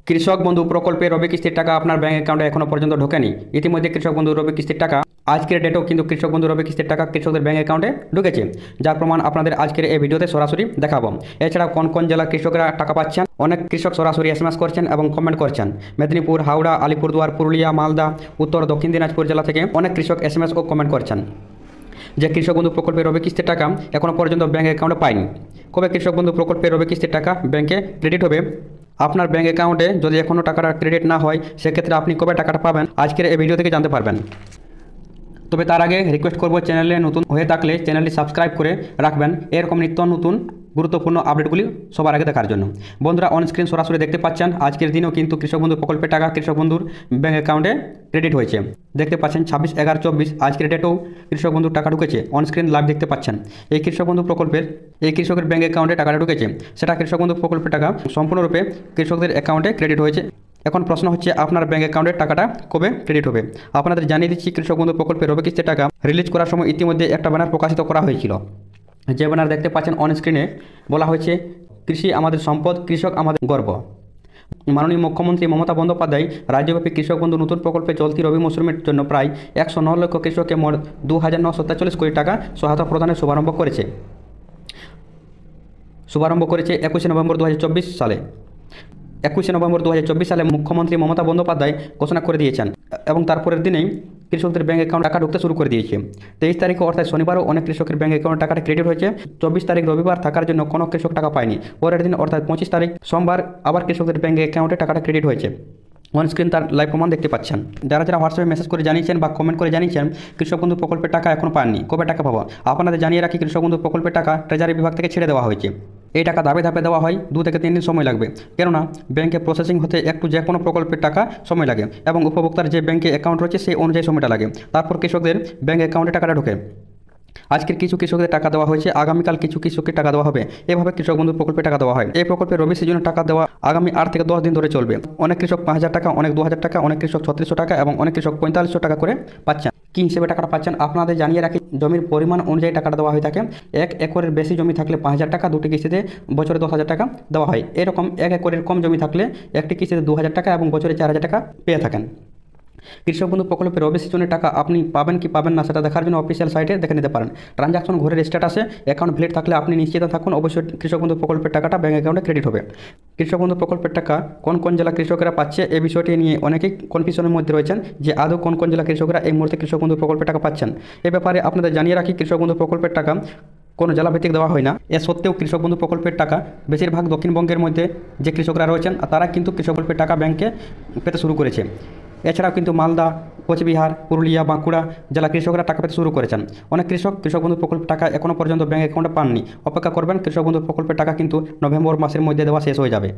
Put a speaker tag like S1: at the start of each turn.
S1: কৃষক বন্ধু প্রকল্পে রবি কিস্তির টাকা আপনার ব্যাংক অ্যাকাউন্টে এখনো পর্যন্ত ঢোকেনি। ইতিমধ্যে কৃষক বন্ধু রবি কিস্তির টাকা আজকের ডেটেও কিন্তু কৃষক বন্ধু রবি কিস্তির টাকা কৃষকদের ব্যাংক অ্যাকাউন্টে ঢুকেছে, যার প্রমাণ আপনাদের আজকের এই ভিডিওতে সরাসরি দেখাবো। এছাড়া কোন কোন জেলার কৃষকরা টাকা পাচ্ছেন, অনেক কৃষক সরাসরি এসএমএস করছেন এবং কমেন্ট করছেন। মেদিনীপুর, হাওড়া, আলিপুরদুয়ার, পুরুলিয়া, মালদা, উত্তর দক্ষিণ দিনাজপুর জেলা থেকে অনেক কৃষক এসএমএস ও কমেন্ট করছেন যে কৃষক বন্ধু প্রকল্পের রবি কিস্তির টাকা এখনও পর্যন্ত ব্যাংক অ্যাকাউন্টে পায়নি। কবে কৃষক বন্ধু প্রকল্পের রবি কিস্তির টাকা ব্যাংকে ক্রেডিট হবে? আপনার ব্যাংক অ্যাকাউন্টে যদি এখনও টাকাটা ক্রেডিট না হয়, সেক্ষেত্রে আপনি কবে টাকাটা পাবেন আজকের এই ভিডিও থেকে জানতে পারবেন। তবে তার আগে রিকোয়েস্ট করব, চ্যানেলে নতুন হয়ে থাকলে চ্যানেলটি সাবস্ক্রাইব করে রাখবেন এরকম নিত্য নতুন গুরুত্বপূর্ণ আপডেটগুলি সবার আগে দেখার জন্য। বন্ধুরা, অন স্ক্রিন সরাসরি দেখতে পাচ্ছেন আজকের দিনেও কিন্তু কৃষক বন্ধু প্রকল্পের টাকা কৃষক বন্ধুর ব্যাংক অ্যাকাউন্টে ক্রেডিট হয়েছে। দেখতে পাচ্ছেন 26/11/24 আজকের ডেটেও কৃষক বন্ধুর টাকা ঢুকেছে। অন স্ক্রিন লাইভ দেখতে পাচ্ছেন এই কৃষক বন্ধু প্রকল্পের এই কৃষকের ব্যাংক অ্যাকাউন্টে টাকাটা ঢুকেছে। সেটা কৃষক বন্ধু প্রকল্পের টাকা সম্পূর্ণরূপে কৃষকদের অ্যাকাউন্টে ক্রেডিট হয়েছে। এখন প্রশ্ন হচ্ছে, আপনার ব্যাংক অ্যাকাউন্টের টাকাটা কবে ক্রেডিট হবে? আপনাদের জানিয়ে দিচ্ছি, কৃষক বন্ধু প্রকল্পের রবি কিস্তির টাকা রিলিজ করার সময় ইতিমধ্যে একটা ব্যানার প্রকাশিত করা হয়েছিল। যে ব্যানার দেখতে পাচ্ছেন অন স্ক্রিনে, বলা হয়েছে কৃষি আমাদের সম্পদ, কৃষক আমাদের গর্ব। মাননীয় মুখ্যমন্ত্রী মমতা বন্দ্যোপাধ্যায় রাজ্যব্যাপী কৃষক বন্ধু নতুন প্রকল্পে চলতি রবি মৌসুমের জন্য প্রায় 109 লক্ষ কৃষককে মোট 2,943 কোটি টাকা সহায়তা প্রদানের শুভারম্ভ করেছে 21 নভেম্বর 2024 সালে। 21 নভেম্বর 2024 সালে মুখ্যমন্ত্রী মমতা বন্দ্যোপাধ্যায় ঘোষণা করে দিয়েছেন এবং তারপরের দিনেই কৃষকদের ব্যাংক অ্যাকাউন্ট টাকা ঢুকতে শুরু করে দিয়েছে। 23 তারিখে অর্থাৎ শনিবারও অনেক কৃষকের ব্যাংক অ্যাকাউন্ট টাকাটা ক্রেডিট হয়েছে। 24 তারিখ রবিবার থাকার জন্য কোনো কৃষক টাকা পায়নি। পরের দিন অর্থাৎ 25 তারিখ সোমবার আবার কৃষকদের ব্যাংক অ্যাকাউন্টে টাকাটা ক্রেডিট হয়েছে। অন স্ক্রিন তার লাইভ প্রমাণ দেখতে পাচ্ছেন। যারা হোয়াটসঅ্যাপে মেসেজ করে জানিয়েছেন বা কমেন্ট করে জানিয়েছেন কৃষক বন্ধু প্রকল্পের টাকা এখনও পাননি, কবে টাকা পাবো, আপনাদের জানিয়ে রাখি কৃষক বন্ধু প্রকল্পের টাকা ট্রেজারি বিভাগ থেকে ছেড়ে দেওয়া হয়েছে। এই টাকা ধাপে ধাপে দেওয়া হয়, 2 থেকে 3 দিন সময় লাগবে, কেননা ব্যাংকে প্রসেসিং হতে একটু যে কোনো প্রকল্পের টাকা সময় লাগে এবং উপভোক্তার যে ব্যাংকে অ্যাকাউন্ট রয়েছে সেই অনুযায়ী সময়টা লাগে। তারপর কৃষকদের ব্যাংক অ্যাকাউন্টে টাকাটা ঢোকে। আজকের কিছু কৃষকদের টাকা দেওয়া হয়েছে, আগামীকাল কিছু কৃষককে টাকা দেওয়া হবে। এভাবে কৃষক বন্ধু প্রকল্পে টাকা দেওয়া হয়। এই প্রকল্পে রবি সিজনে টাকা দেওয়া আগামী 8 থেকে 10 দিন ধরে চলবে। অনেক কৃষক 5,000 টাকা, অনেক 2,000 টাকা, অনেক কৃষক 3600 টাকা এবং অনেক কৃষক 4500 টাকা করে পাচ্ছেন। কী হিসেবে টাকাটা পাচ্ছেন আপনাদের জানিয়ে রাখি, জমির পরিমাণ অনুযায়ী টাকাটা দেওয়া হয়ে থাকে। 1 একরের বেশি জমি থাকলে 5,000 টাকা, 2টি কিস্তিতে বছরে 10,000 টাকা দেওয়া হয়। এরকম 1 একরের কম জমি থাকলে একটি কিস্তিতে 2,000 টাকা এবং বছরে 4,000 টাকা পেয়ে থাকেন। কৃষক বন্ধু প্রকল্পের রবি সিজনের টাকা আপনি পাবেন কি পাবেন না সেটা দেখার জন্য অফিসিয়াল সাইটে দেখে নিতে পারেন। ট্রানজাকশন ঘরের স্ট্যাটাসে অ্যাকাউন্ট ভ্যালিড থাকলে আপনি নিশ্চিত থাকুন অবশ্যই কৃষক বন্ধু প্রকল্পের টাকাটা ব্যাংক অ্যাকাউন্টে ক্রেডিট হবে। কৃষক বন্ধু প্রকল্পের টাকা কোন কোন জেলা কৃষকেরা পাচ্ছে এই বিষয়টি নিয়ে অনেকেই কনফিউশনের মধ্যে রয়েছেন যে আদৌ কোন কোন জেলা কৃষকরা এই মুহূর্তে কৃষক বন্ধু প্রকল্পের টাকা পাচ্ছেন। এ ব্যাপারে আপনাদের জানিয়ে রাখি, কৃষক বন্ধু প্রকল্পের টাকা কোনো জেলাভিত্তিক দেওয়া হয় না। এ সত্ত্বেও কৃষক বন্ধু প্রকল্পের টাকা বেশিরভাগ দক্ষিণবঙ্গের মধ্যে যে কৃষকরা রয়েছেন তারা কিন্তু কৃষক প্রকল্পের টাকা ব্যাংকে পেতে শুরু করেছে। এছাড়াও কিন্তু মালদা, কোচবিহার, পুরুলিয়া, বাঁকুড়া জেলা কৃষকরা টাকা পেতে শুরু করেছেন। অনেক কৃষক কৃষক বন্ধু প্রকল্পের টাকা এখনও পর্যন্ত ব্যাংক অ্যাকাউন্টে পাননি। অপেক্ষা করবেন, কৃষক বন্ধু প্রকল্পের টাকা কিন্তু নভেম্বর মাসের মধ্যে দেওয়া শেষ হয়ে যাবে।